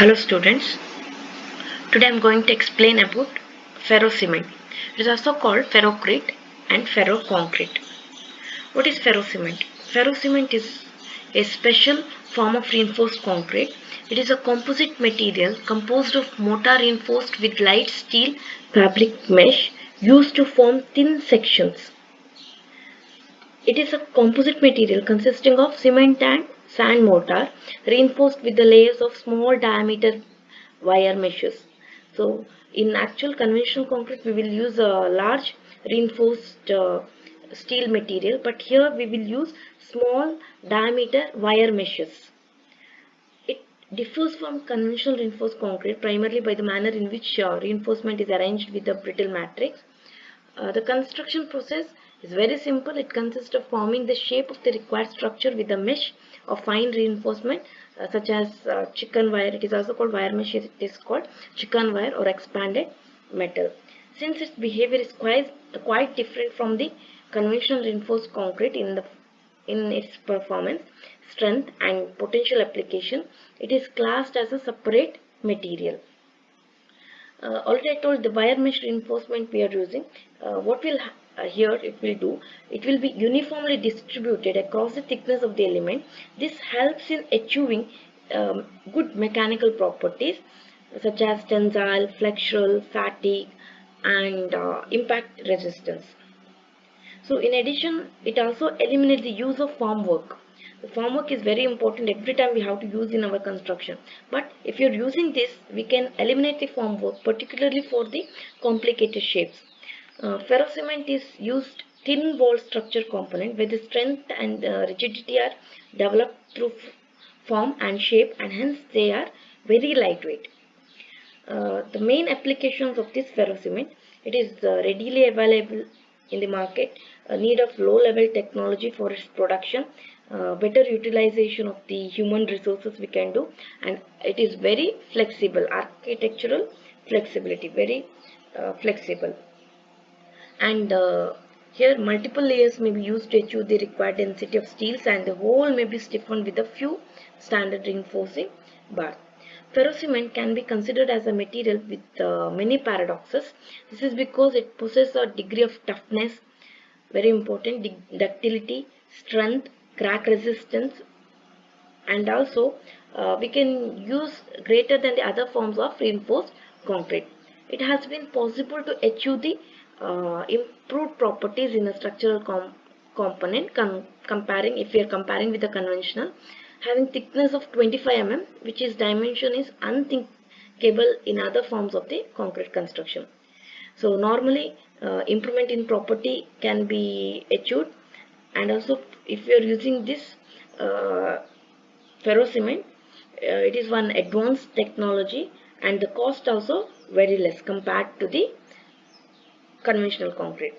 Hello students, today I am going to explain about ferrocement. It is also called ferrocrete and ferroconcrete. What is ferrocement? Ferrocement is a special form of reinforced concrete. It is a composite material composed of mortar reinforced with light steel fabric mesh used to form thin sections. It is a composite material consisting of cement and sand mortar reinforced with the layers of small diameter wire meshes. So in actual conventional concrete we will use a large reinforced steel material, but here we will use small diameter wire meshes. It differs from conventional reinforced concrete primarily by the manner in which reinforcement is arranged with the brittle matrix. The construction process is very simple. It consists of forming the shape of the required structure with a mesh of fine reinforcement such as chicken wire. It is also called wire mesh. It is called chicken wire or expanded metal. Since its behavior is quite different from the conventional reinforced concrete in its performance, strength and potential application, it is classed as a separate material. Already I told the wire mesh reinforcement we are using. What will here it will do? It will be uniformly distributed across the thickness of the element. This helps in achieving good mechanical properties such as tensile, flexural, fatigue, and impact resistance. So in addition, it also eliminates the use of formwork. The formwork is very important every time we have to use in our construction. But if you're using this, we can eliminate the formwork, particularly for the complicated shapes. Ferrocement is used thin wall structure component where the strength and rigidity are developed through form and shape, and hence they are very lightweight. The main applications of this ferrocement, it is readily available in the market, a need of low level technology for its production, better utilization of the human resources we can do, and it is very flexible, architectural flexibility, very flexible. And here multiple layers may be used to achieve the required density of steels, and the whole may be stiffened with a few standard reinforcing bars. Ferrocement can be considered as a material with many paradoxes. This is because it possesses a degree of toughness, very important, ductility, strength, crack resistance, and also we can use greater than the other forms of reinforced concrete. It has been possible to achieve the improved properties in a structural component comparing, if we are comparing with the conventional, having thickness of 25 mm, which is dimension is unthinkable in other forms of the concrete construction. So normally improvement in property can be achieved, and also if you are using this uh, ferrocement, it is one advanced technology, and the cost also very less compared to the conventional concrete.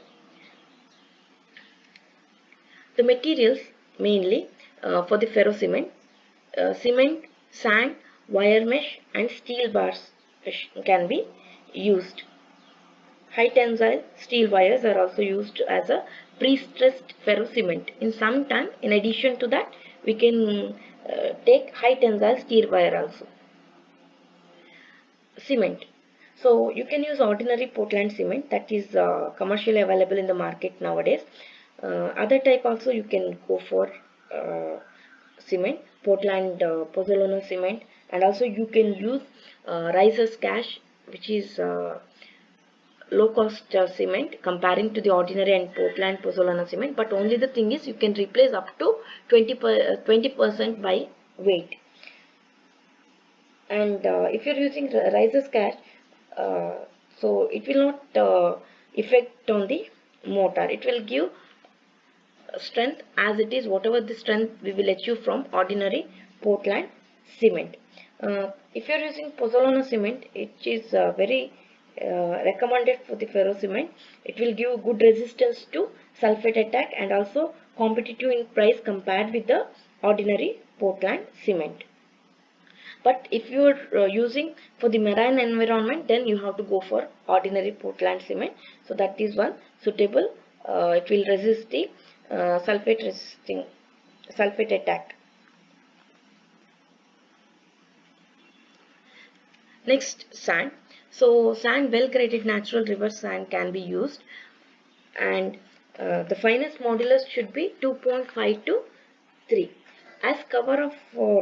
The materials mainly for the ferrocement, cement, sand, wire mesh and steel bars can be used. High tensile steel wires are also used as a pre-stressed ferrocement. In some time, in addition to that, we can take high tensile steel wire also. Cement. So you can use ordinary Portland cement that is commercially available in the market nowadays. Other type also you can go for cement, Portland pozzolana cement, and also you can use Riser's Cash, which is low cost cement comparing to the ordinary and Portland pozzolana cement. But only the thing is you can replace up to 20% by weight. And if you're using Riser's Cash, uh, so it will not affect on the mortar. It will give strength as it is, whatever the strength we will achieve from ordinary Portland cement. If you are using pozzolana cement, it is very recommended for the ferro cement. It will give good resistance to sulfate attack and also competitive in price compared with the ordinary Portland cement. But if you are using for the marine environment, then you have to go for ordinary Portland cement. So that is one suitable. It will resist the sulfate attack. Next, sand. So sand, well graded natural river sand can be used, and the finest modulus should be 2.5 to 3. As cover of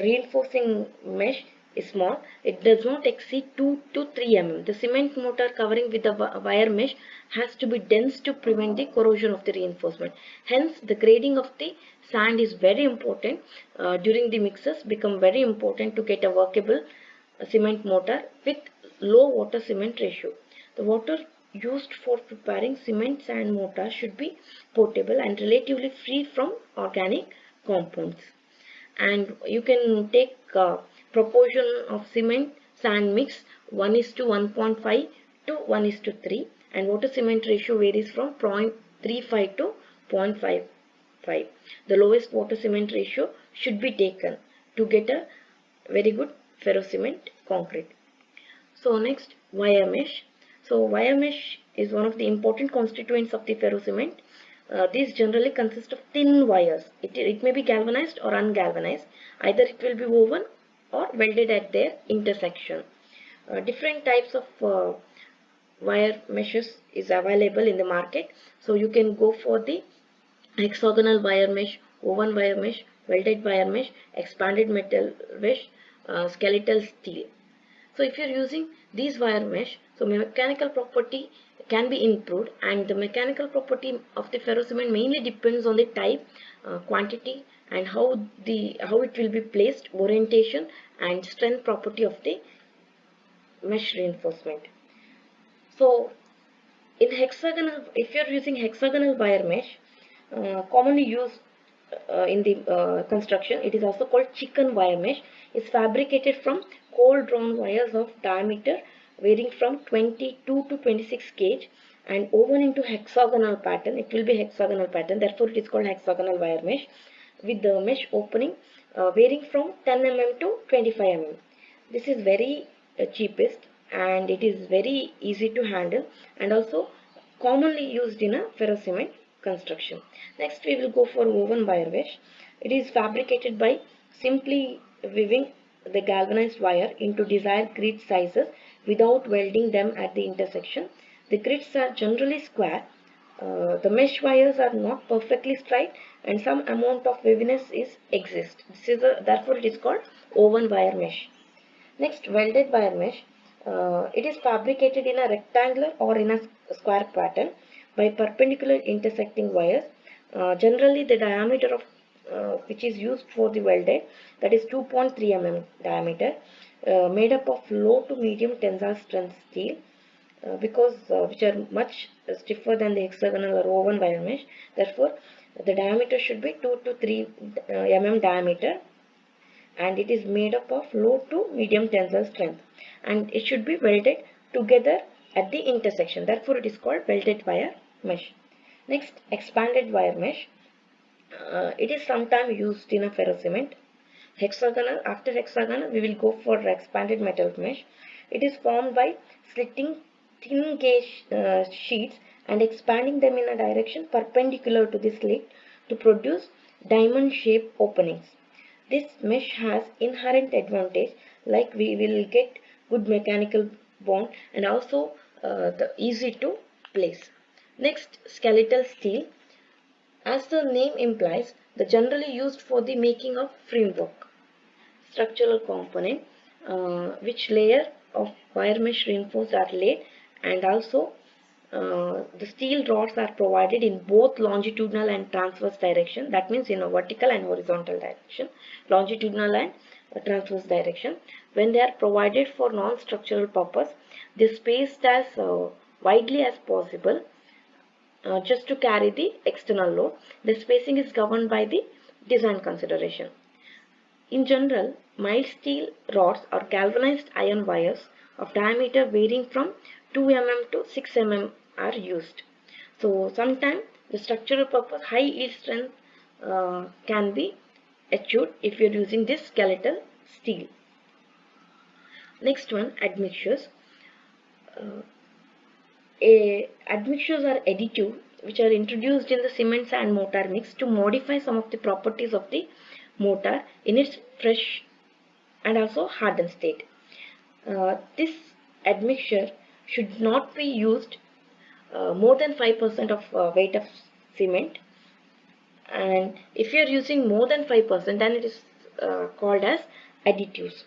reinforcing mesh is small, it does not exceed 2 to 3 mm. The cement mortar covering with the wire mesh has to be dense to prevent the corrosion of the reinforcement. Hence, the grading of the sand is very important. During the mixes become very important to get a workable cement mortar with low water cement ratio. The water used for preparing cement sand mortar should be potable and relatively free from organic compounds. And you can take proportion of cement sand mix 1 is to 1.5 to 1 is to 3, and water cement ratio varies from 0.35 to 0.55. The lowest water cement ratio should be taken to get a very good ferrocement concrete. So next, wire mesh. So wire mesh is one of the important constituents of the ferrocement. These generally consist of thin wires. It may be galvanized or ungalvanized. Either it will be woven or welded at their intersection. Different types of wire meshes is available in the market. So you can go for the hexagonal wire mesh, woven wire mesh, welded wire mesh, expanded metal mesh, skeletal steel. So if you're using these wire mesh, so mechanical property can be improved, and the mechanical property of the ferrocement mainly depends on the type, quantity, and how it will be placed, orientation, and strength property of the mesh reinforcement. So in hexagonal, if you're using hexagonal wire mesh, commonly used in the construction, it is also called chicken wire mesh, is fabricated from cold drawn wires of diameter varying from 22 to 26 gauge and woven into hexagonal pattern. It will be hexagonal pattern, therefore it is called hexagonal wire mesh, with the mesh opening varying from 10 mm to 25 mm. This is very cheapest, and it is very easy to handle, and also commonly used in a ferrocement construction. Next, we will go for woven wire mesh. It is fabricated by simply weaving the galvanized wire into desired grid sizes without welding them at the intersection. The grids are generally square. The mesh wires are not perfectly straight, and some amount of waviness is exist. Therefore it is called woven wire mesh. Next, welded wire mesh. It is fabricated in a rectangular or in a square pattern by perpendicular intersecting wires. Generally, the diameter of which is used for the welded, that is 2.3 mm diameter, made up of low to medium tensile strength steel, because which are much stiffer than the hexagonal or woven wire mesh. Therefore, the diameter should be 2 to 3 mm diameter, and it is made up of low to medium tensile strength, and it should be welded together at the intersection. Therefore it is called welded wire mesh. Next, expanded wire mesh. It is sometimes used in a ferrocement. Hexagonal, after hexagonal we will go for expanded metal mesh. It is formed by slitting thin gauge sheets and expanding them in a direction perpendicular to the slit to produce diamond shaped openings. This mesh has inherent advantage, like we will get good mechanical bond, and also the easy to place. Next, skeletal steel. As the name implies, the generally used for the making of framework structural component, which layer of wire mesh reinforced are laid, and also the steel rods are provided in both longitudinal and transverse direction. That means in a vertical and horizontal direction, longitudinal and transverse direction. When they are provided for non-structural purpose, they are spaced as widely as possible, just to carry the external load. The spacing is governed by the design consideration. In general, mild steel rods or galvanized iron wires of diameter varying from 2 mm to 6 mm are used. So sometimes the structural purpose high yield strength can be achieved if you are using this skeletal steel. Next one, admixtures. Uh, Admixtures are additive which are introduced in the cement sand mortar mix to modify some of the properties of the mortar in its fresh and also hardened state. This admixture should not be used more than 5% of weight of cement, and if you are using more than 5%, then it is called as additives.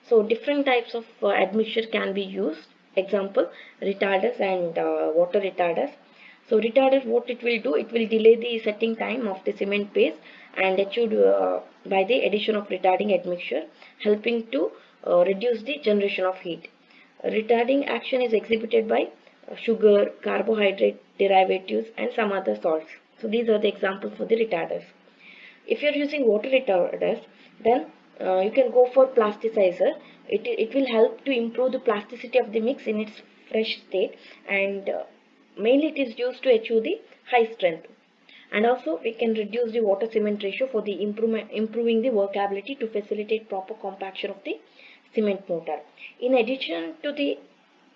So different types of admixture can be used. Example, retarders and water retarders. So retarder, what it will do, it will delay the setting time of the cement base and achieved by the addition of retarding admixture, helping to reduce the generation of heat. Retarding action is exhibited by sugar, carbohydrate derivatives, and some other salts. So these are the examples for the retarders. If you're using water retarders, then you can go for plasticizer. It will help to improve the plasticity of the mix in its fresh state, and mainly it is used to achieve the high strength. And also we can reduce the water cement ratio for the improving the workability to facilitate proper compaction of the cement mortar. In addition to the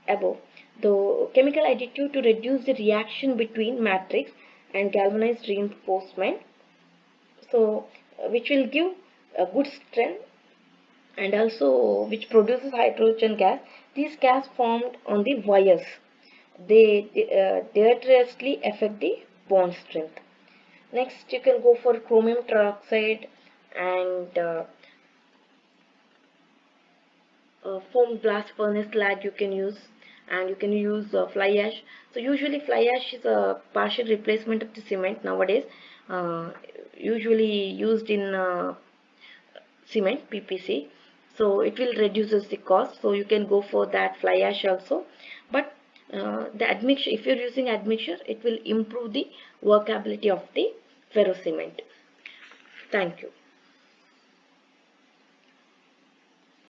above, the chemical additive to reduce the reaction between matrix and galvanized reinforcement, so which will give a good strength, and also which produces hydrogen gas. These gas formed on the wires, they deleteriously affect the bond strength. Next, you can go for chromium trioxide and foam blast furnace slag you can use, and you can use fly ash. So usually fly ash is a partial replacement of the cement nowadays, uh, usually used in cement PPC. So it will reduces the cost, so you can go for that fly ash also. But the admixture, if you're using admixture, it will improve the workability of the ferro cement. Thank you.